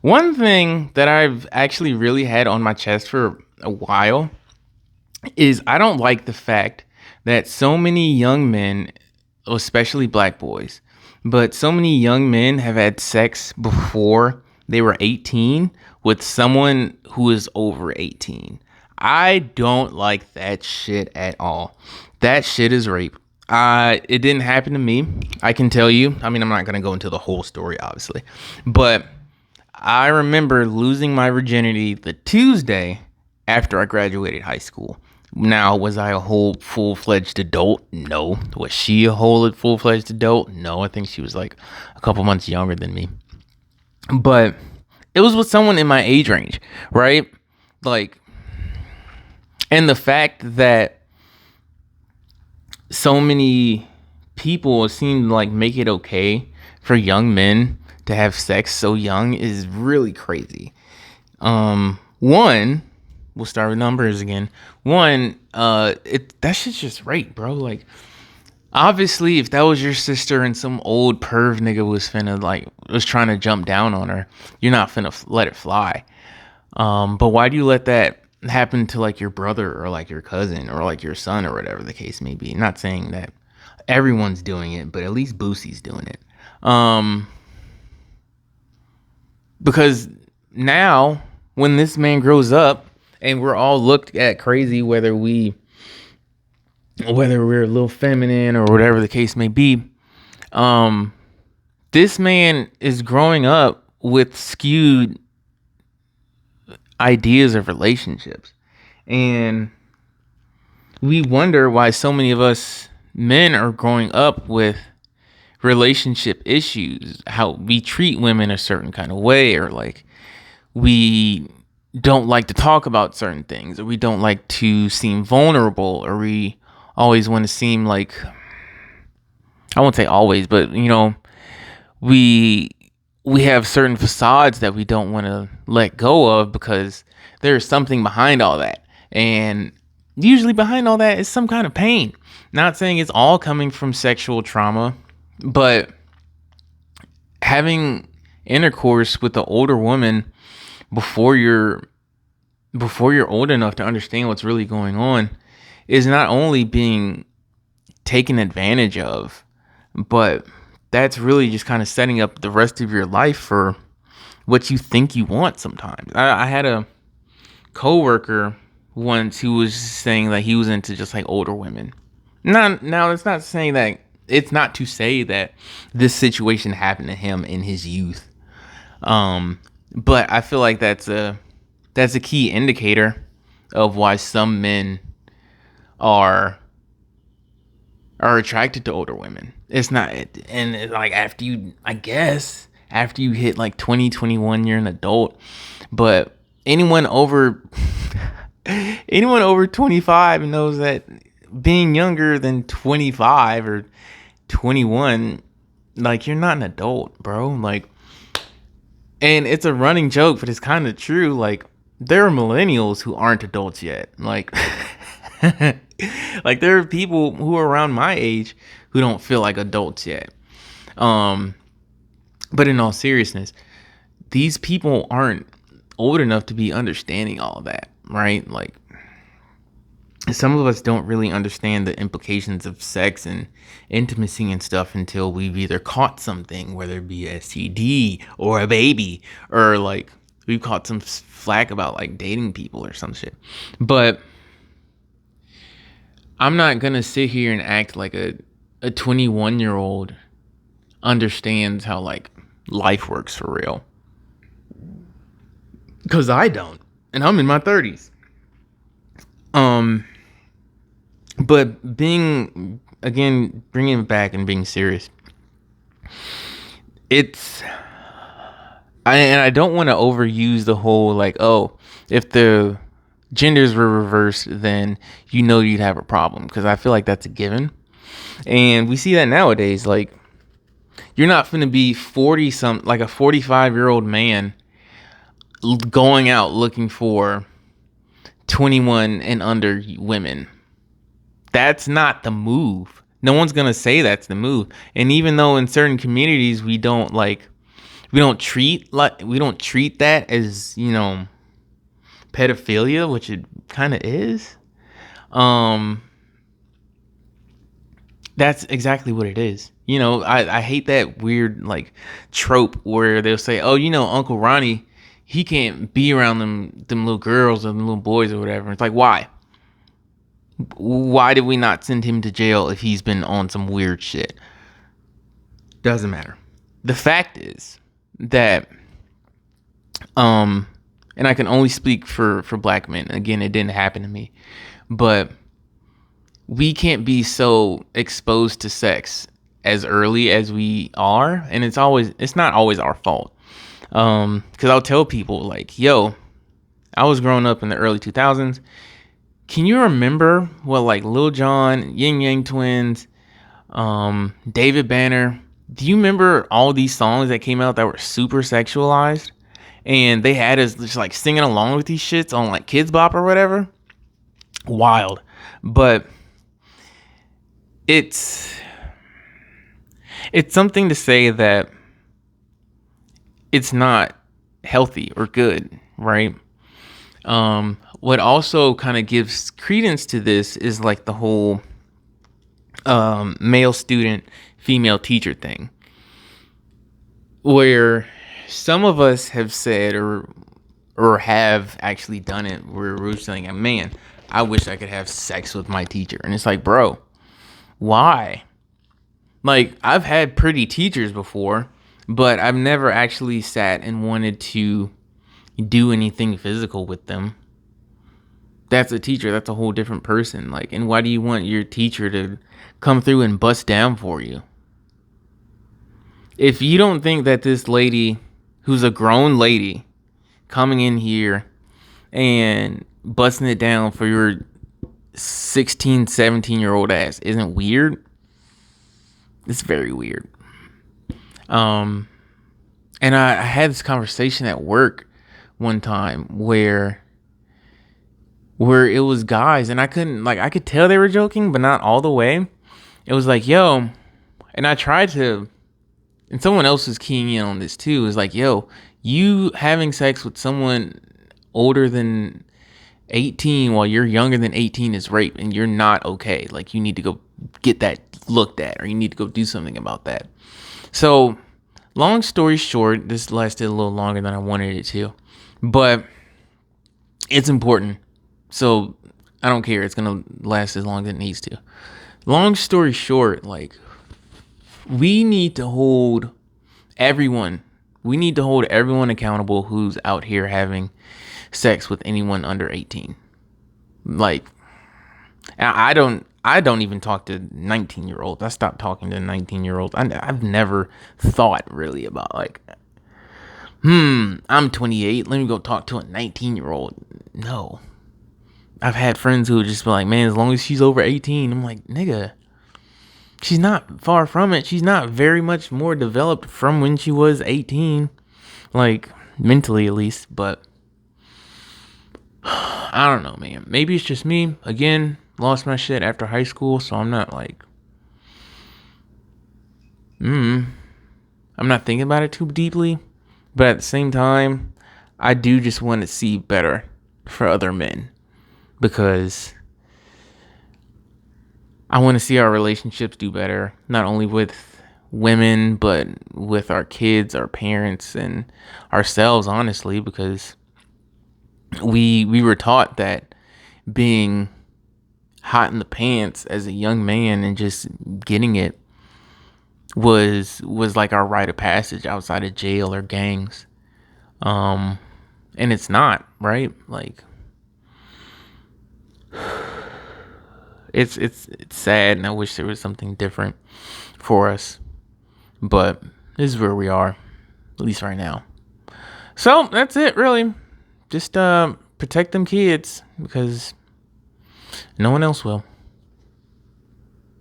One thing that I've actually really had on my chest for a while is I don't like the fact that so many young men, especially black boys, but so many young men have had sex before they were 18 with someone who is over 18. I don't like that shit at all. That shit is rape. It didn't happen to me. I can tell you. I mean, I'm not going to go into the whole story, obviously. But I remember losing my virginity the Tuesday after I graduated high school. Now, was I a whole full fledged adult? No. Was she a whole full fledged adult? No. I think she was like a couple months younger than me. But it was with someone in my age range, right? Like, and the fact that so many people seem to like make it okay for young men to have sex so young is really crazy. One, we'll start with numbers again. One, that shit's just rape, bro. Like, obviously, if that was your sister and some old perv nigga was trying to jump down on her, you're not finna let it fly. But why do you let that happen to like your brother or like your cousin or like your son or whatever the case may be? Not saying that everyone's doing it, but at least Boosie's doing it. Because now when this man grows up and we're all looked at crazy, whether we're a little feminine or whatever the case may be, this man is growing up with skewed ideas of relationships. And we wonder why so many of us men are growing up with relationship issues, how we treat women a certain kind of way, or like we don't like to talk about certain things, or we don't like to seem vulnerable, or we always want to seem like, I won't say always, but we have certain facades that we don't want to let go of because there's something behind all that. And usually behind all that is some kind of pain. Not saying it's all coming from sexual trauma, but having intercourse with an older woman before you're old enough to understand what's really going on is not only being taken advantage of, but that's really just kind of setting up the rest of your life for what you think you want sometimes. I had a coworker once who was saying that he was into just like older women. Now it's not saying that, it's not to say that this situation happened to him in his youth. But I feel like that's a key indicator of why some men are attracted to older women. It's not, and it's like after you hit like 20, 21, you're an adult. But anyone over 25 knows that being younger than 25 or 21, like, you're not an adult, bro. Like, and it's a running joke, but it's kind of true. Like, there are millennials who aren't adults yet. Like, like there are people who are around my age who don't feel like adults yet. But in all seriousness, these people aren't old enough to be understanding all of that, right? Like, some of us don't really understand the implications of sex and intimacy and stuff until we've either caught something, whether it be a STD or a baby, or like we've caught some flack about like dating people or some shit. But I'm not gonna sit here and act like a 21-year-old understands how like life works for real, because I don't, and I'm in my 30s. But bringing it back and being serious, I don't want to overuse the whole like, oh, if the genders were reversed, then you'd have a problem, because I feel like that's a given, and we see that nowadays. Like, you're not finna be 40 some like a 45-year-old man going out looking for 21 and under women. That's not the move. No one's gonna say that's the move. And even though in certain communities we don't like We don't treat that as, pedophilia, which it kind of is. Um, that's exactly what it is. I hate that weird like trope where they'll say, "Oh, Uncle Ronnie, he can't be around them little girls or them little boys or whatever." It's like, why? Why did we not send him to jail if he's been on some weird shit? Doesn't matter. The fact is that, um, and I can only speak for black men. Again, it didn't happen to me, but we can't be so exposed to sex as early as we are, and it's not always our fault. Because I'll tell people like, yo, I was growing up in the early 2000s. Can you remember what like Lil Jon, Yin Yang Twins, David Banner? Do you remember all these songs that came out that were super sexualized? And they had us just like singing along with these shits on like Kids Bop or whatever. Wild. But it's something to say that it's not healthy or good, right? What also kind of gives credence to this is like the whole male student, female teacher thing, where some of us have said or have actually done it where we're saying, man, I wish I could have sex with my teacher. And it's like, bro, why? Like, I've had pretty teachers before, but I've never actually sat and wanted to do anything physical with them. That's a teacher. That's a whole different person. Like, and why do you want your teacher to come through and bust down for you? If you don't think that this lady, who's a grown lady, coming in here and busting it down for your 16, 17-year-old ass isn't weird, it's very weird. And I had this conversation at work one time where it was guys, and I could tell they were joking, but not all the way. It was like, yo, and I tried to, and someone else was keying in on this too. It was like, yo, you having sex with someone older than 18 while you're younger than 18 is rape, and you're not okay. Like, you need to go get that looked at, or you need to go do something about that. So, long story short, this lasted a little longer than I wanted it to, but it's important. So, I don't care. It's going to last as long as it needs to. Long story short, like, we need to hold everyone accountable who's out here having sex with anyone under 18. Like, I don't even talk to 19-year-olds. I stopped talking to 19-year-olds. I've never thought really about like, I'm 28. Let me go talk to a 19-year-old. No. I've had friends who just be like, man, as long as she's over 18. I'm like, nigga, she's not far from it. She's not very much more developed from when she was 18. Like, mentally at least. But I don't know, man. Maybe it's just me. Again, lost my shit after high school, so I'm not like, I'm not thinking about it too deeply. But at the same time, I do just want to see better for other men, because I want to see our relationships do better, not only with women, but with our kids, our parents, and ourselves, honestly, because we were taught that being hot in the pants as a young man and just getting it was like our rite of passage outside of jail or gangs. And it's not, right? Like, it's sad, and I wish there was something different for us, but this is where we are, at least right now. So that's it, really. Just protect them kids, because no one else will.